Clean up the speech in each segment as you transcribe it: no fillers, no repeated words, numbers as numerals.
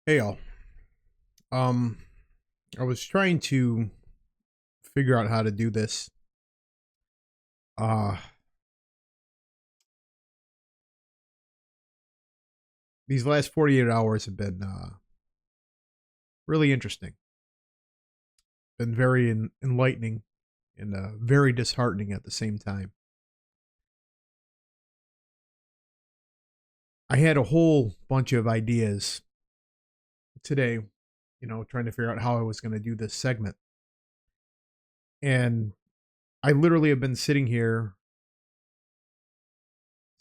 Hey y'all. Um, I was trying to figure out how to do this. Uh, these last 48 hours have been really interesting. Been very enlightening and very disheartening at the same time. I had a whole bunch of ideas today, trying to figure out how I was going to do this segment. And I literally have been sitting here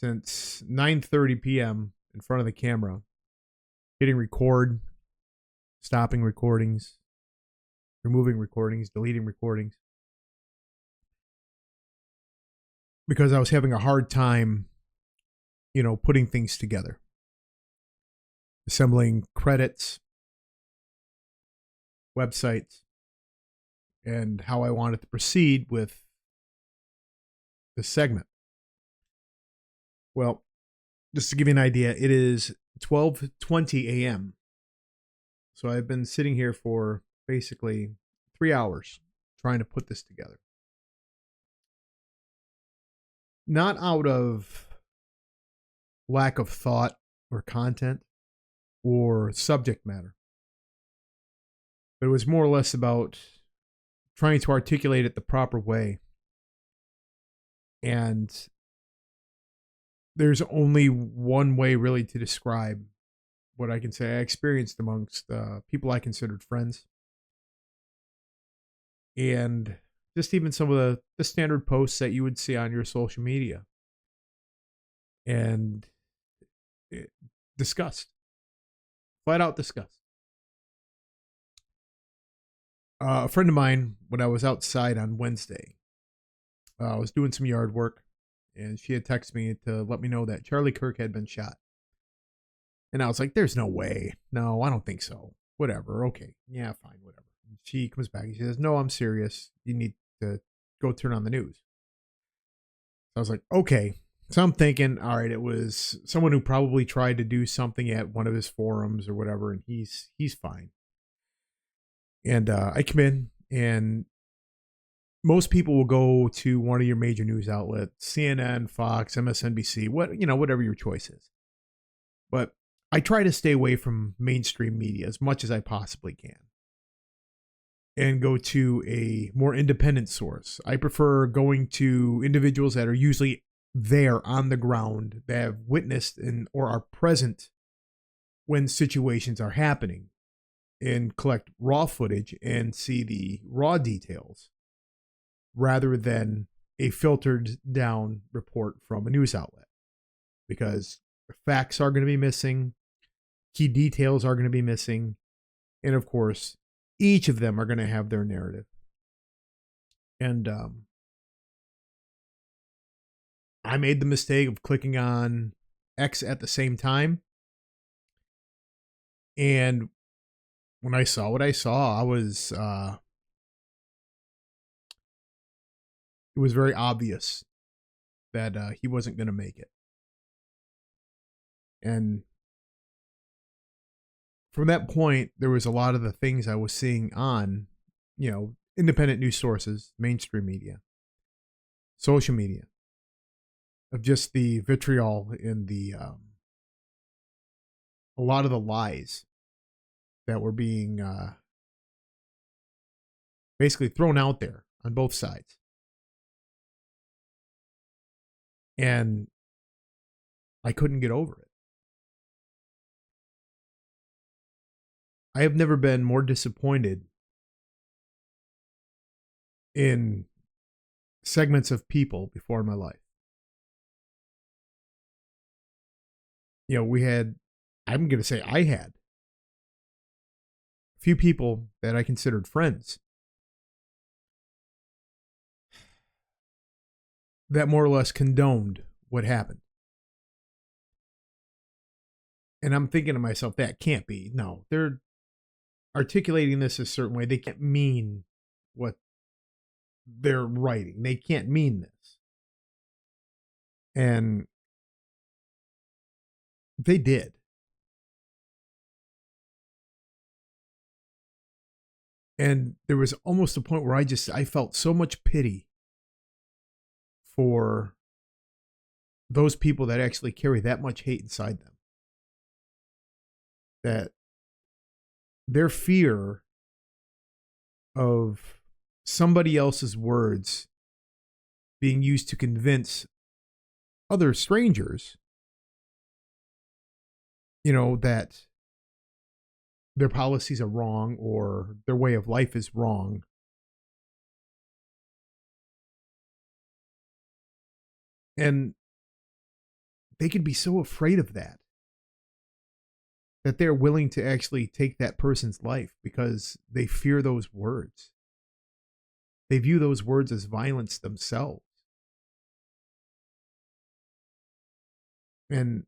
since 9:30 p.m. in front of the camera, hitting record, stopping recordings, removing recordings, deleting recordings, because I was having a hard time, putting things together, assembling credits, websites, and how I wanted to proceed with the segment. Well, just to give you an idea, it is 12:20 a.m. So I've been sitting here for basically 3 hours trying to put this together. Not out of lack of thought or content or subject matter, but it was more or less about trying to articulate it the proper way. And there's only one way really to describe what I can say I experienced amongst people I considered friends. And just even some of the standard posts that you would see on your social media. And disgust. Flat out disgust. A friend of mine, when I was outside on Wednesday, I was doing some yard work, and she had texted me to let me know that Charlie Kirk had been shot. And I was like, there's no way. No, I don't think so. Whatever. Okay. Yeah, fine. Whatever. And she comes back and she says, no, I'm serious. You need to go turn on the news. So I was like, okay. So I'm thinking, all right, it was someone who probably tried to do something at one of his forums or whatever, and he's fine. And I come in, and most people will go to one of your major news outlets, CNN, Fox, MSNBC, whatever your choice is. But I try to stay away from mainstream media as much as I possibly can and go to a more independent source. I prefer going to individuals that are usually there on the ground, that have witnessed or are present when situations are happening, and collect raw footage and see the raw details rather than a filtered down report from a news outlet, because facts are going to be missing, key details are going to be missing, and of course, each of them are going to have their narrative. And I made the mistake of clicking on X at the same time. And when I saw what I saw, it was very obvious that he wasn't going to make it. And from that point, there was a lot of the things I was seeing on, independent news sources, mainstream media, social media, of just the vitriol and a lot of the lies that were being basically thrown out there on both sides. And I couldn't get over it. I have never been more disappointed in segments of people before in my life. I'm going to say I had a few people that I considered friends that more or less condoned what happened. And I'm thinking to myself, that can't be. No, they're articulating this a certain way. They can't mean what they're writing. They can't mean this. And they did. And there was almost a point where I felt so much pity for those people that actually carry that much hate inside them. That their fear of somebody else's words being used to convince other strangers, that their policies are wrong or their way of life is wrong. And they could be so afraid of that they're willing to actually take that person's life because they fear those words. They view those words as violence themselves. And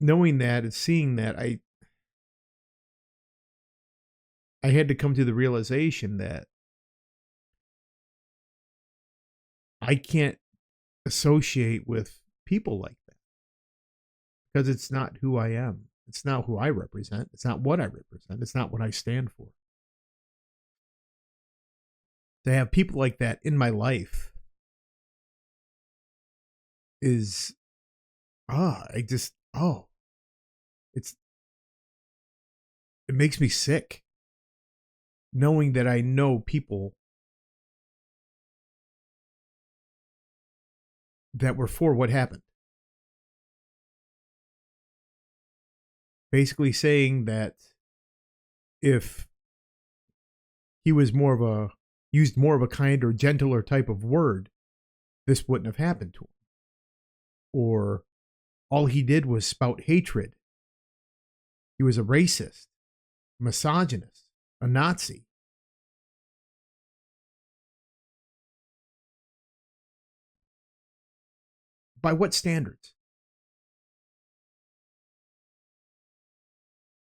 knowing that and seeing that, I had to come to the realization that I can't associate with people like that because it's not who I am. It's not who I represent. It's not what I represent. It's not what I stand for. To have people like that in my life is, it makes me sick knowing that I know people that were for what happened. Basically saying that if he was used more of a kinder, gentler type of word, this wouldn't have happened to him. Or all he did was spout hatred. He was a racist, misogynist, a Nazi. By what standards?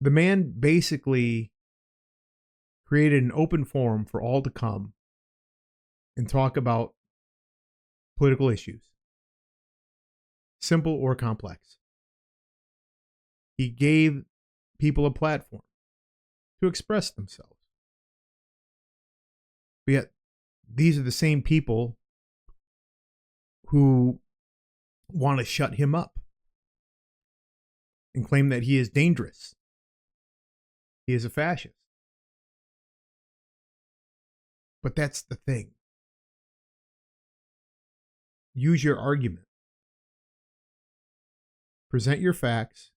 The man basically created an open forum for all to come and talk about political issues, simple or complex. He gave people a platform to express themselves. But yet, these are the same people who want to shut him up and claim that he is dangerous. He is a fascist. But that's the thing. Use your argument. Present your facts.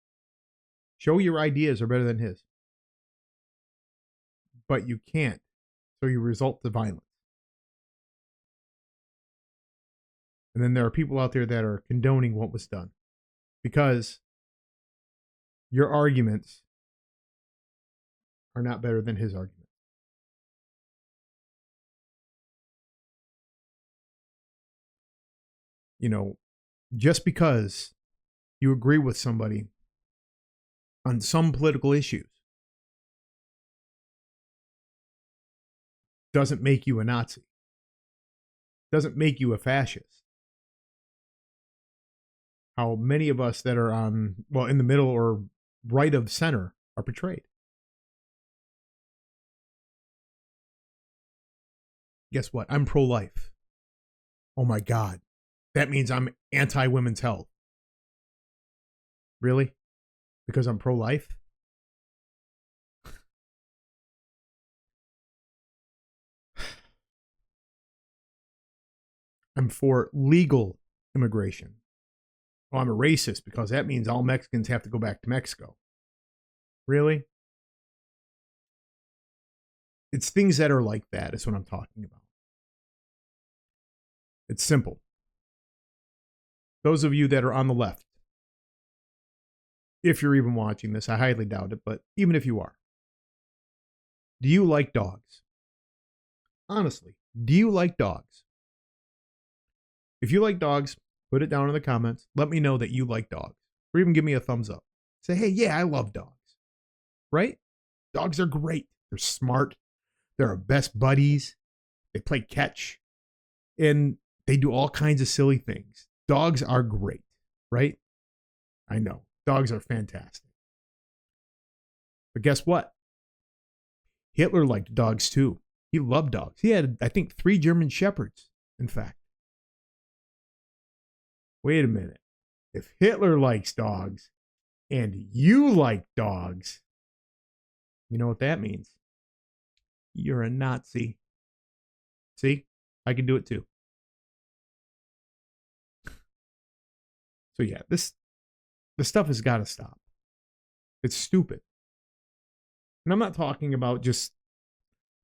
Show your ideas are better than his. But you can't, so you resort to violence. And then there are people out there that are condoning what was done because your arguments are not better than his argument. Just because you agree with somebody on some political issues doesn't make you a Nazi. Doesn't make you a fascist. How many of us that are in the middle or right of center are portrayed. Guess what? I'm pro-life. Oh my God. That means I'm anti-women's health. Really? Because I'm pro-life? I'm for legal immigration. Oh, I'm a racist because that means all Mexicans have to go back to Mexico. Really? It's things that are like that is what I'm talking about. It's simple. Those of you that are on the left, if you're even watching this, I highly doubt it, but even if you are, do you like dogs? Honestly, do you like dogs? If you like dogs, put it down in the comments. Let me know that you like dogs. Or even give me a thumbs up. Say, hey, yeah, I love dogs. Right? Dogs are great. They're smart. They're our best buddies. They play catch. And they do all kinds of silly things. Dogs are great, right? I know. Dogs are fantastic. But guess what? Hitler liked dogs too. He loved dogs. He had, I think, 3 German Shepherds, in fact. Wait a minute. If Hitler likes dogs and you like dogs, you know what that means? You're a Nazi. See? I can do it too. So yeah, this stuff has got to stop. It's stupid. And I'm not talking about just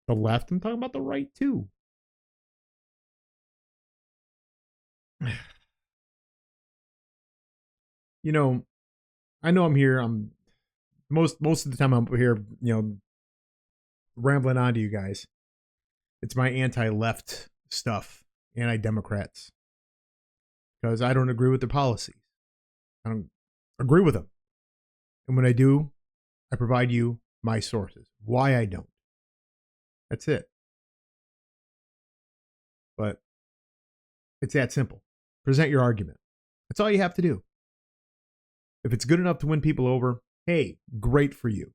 the left. I'm talking about the right too. You know, I know I'm here. I'm most of the time I'm here, rambling on to you guys. It's my anti-left stuff, anti-Democrats, because I don't agree with their policies. I don't agree with them. And when I do, I provide you my sources. Why I don't. That's it. But it's that simple. Present your argument. That's all you have to do. If it's good enough to win people over, hey, great for you.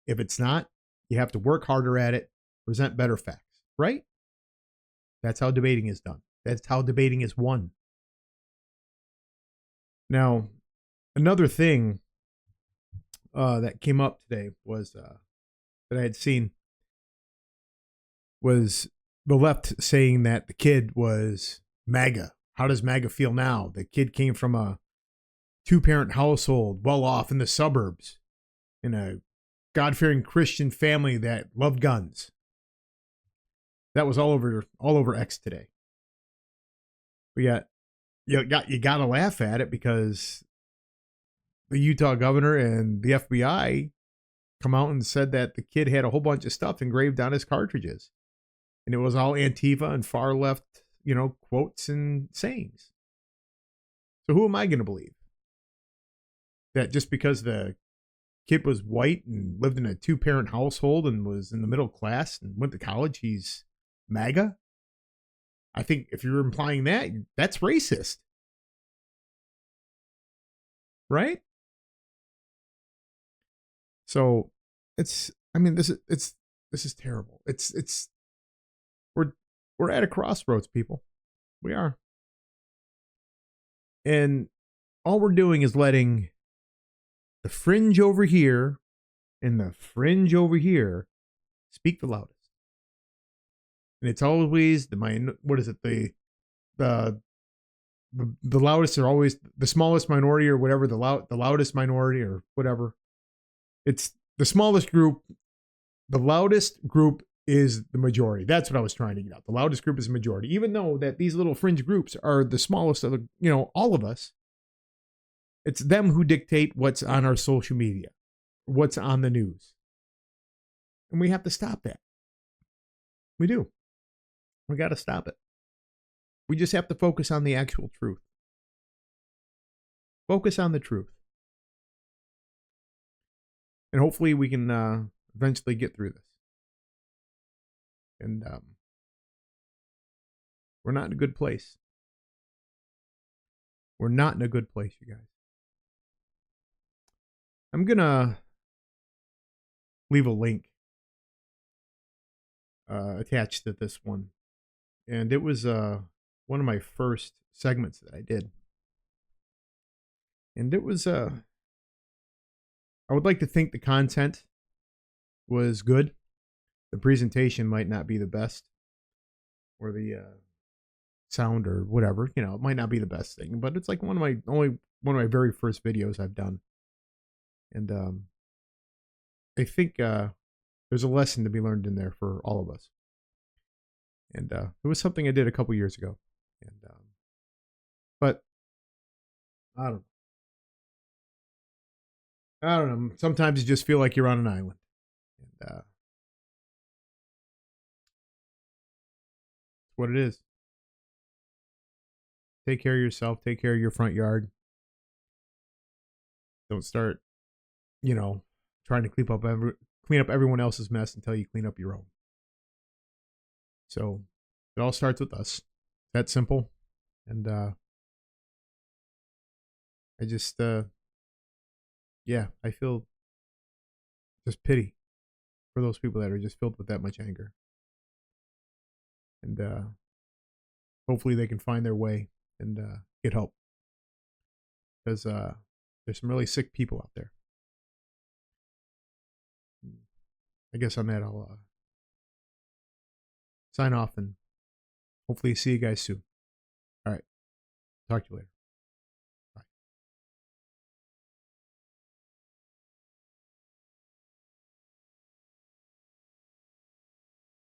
If it's not, you have to work harder at it, present better facts, right? That's how debating is done. That's how debating is won. Now, another thing that came up today was that I had seen was the left saying that the kid was MAGA. How does MAGA feel now? The kid came from a 2-parent household, well off in the suburbs, in a God-fearing Christian family that loved guns. That was all over X today. But yet, you got to laugh at it because the Utah governor and the FBI come out and said that the kid had a whole bunch of stuff engraved on his cartridges. And it was all Antifa and far left, quotes and sayings. So who am I going to believe? That just because the kid was white and lived in a 2-parent household and was in the middle class and went to college, he's MAGA? I think if you're implying that, that's racist. Right? So this is terrible. We're at a crossroads, people. We are. And all we're doing is letting the fringe over here and the fringe over here speak the loudest. And it's always the loudest are always the smallest minority or whatever, the loudest minority or whatever. It's the smallest group. The loudest group is the majority. That's what I was trying to get out. The loudest group is the majority. Even though that these little fringe groups are the smallest of the, all of us, it's them who dictate what's on our social media, what's on the news. And we have to stop that. We do. We got to stop it. We just have to focus on the actual truth. Focus on the truth. And hopefully we can eventually get through this. And we're not in a good place. We're not in a good place, you guys. I'm going to leave a link attached to this one. And it was one of my first segments that I did. And it was, I would like to think the content was good. The presentation might not be the best, or the sound or whatever, it might not be the best thing, but it's like one of my very first videos I've done. And I think there's a lesson to be learned in there for all of us. And it was something I did a couple years ago. And but I don't know. Sometimes you just feel like you're on an island. And what it is. Take care of yourself. Take care of your front yard. Don't start, trying to clean up everyone else's mess until you clean up your own. So it all starts with us. That simple. And I just, I feel just pity for those people that are just filled with that much anger. And hopefully they can find their way and get help. Because there's some really sick people out there. I guess on that I'll sign off and hopefully see you guys soon. All right. Talk to you later.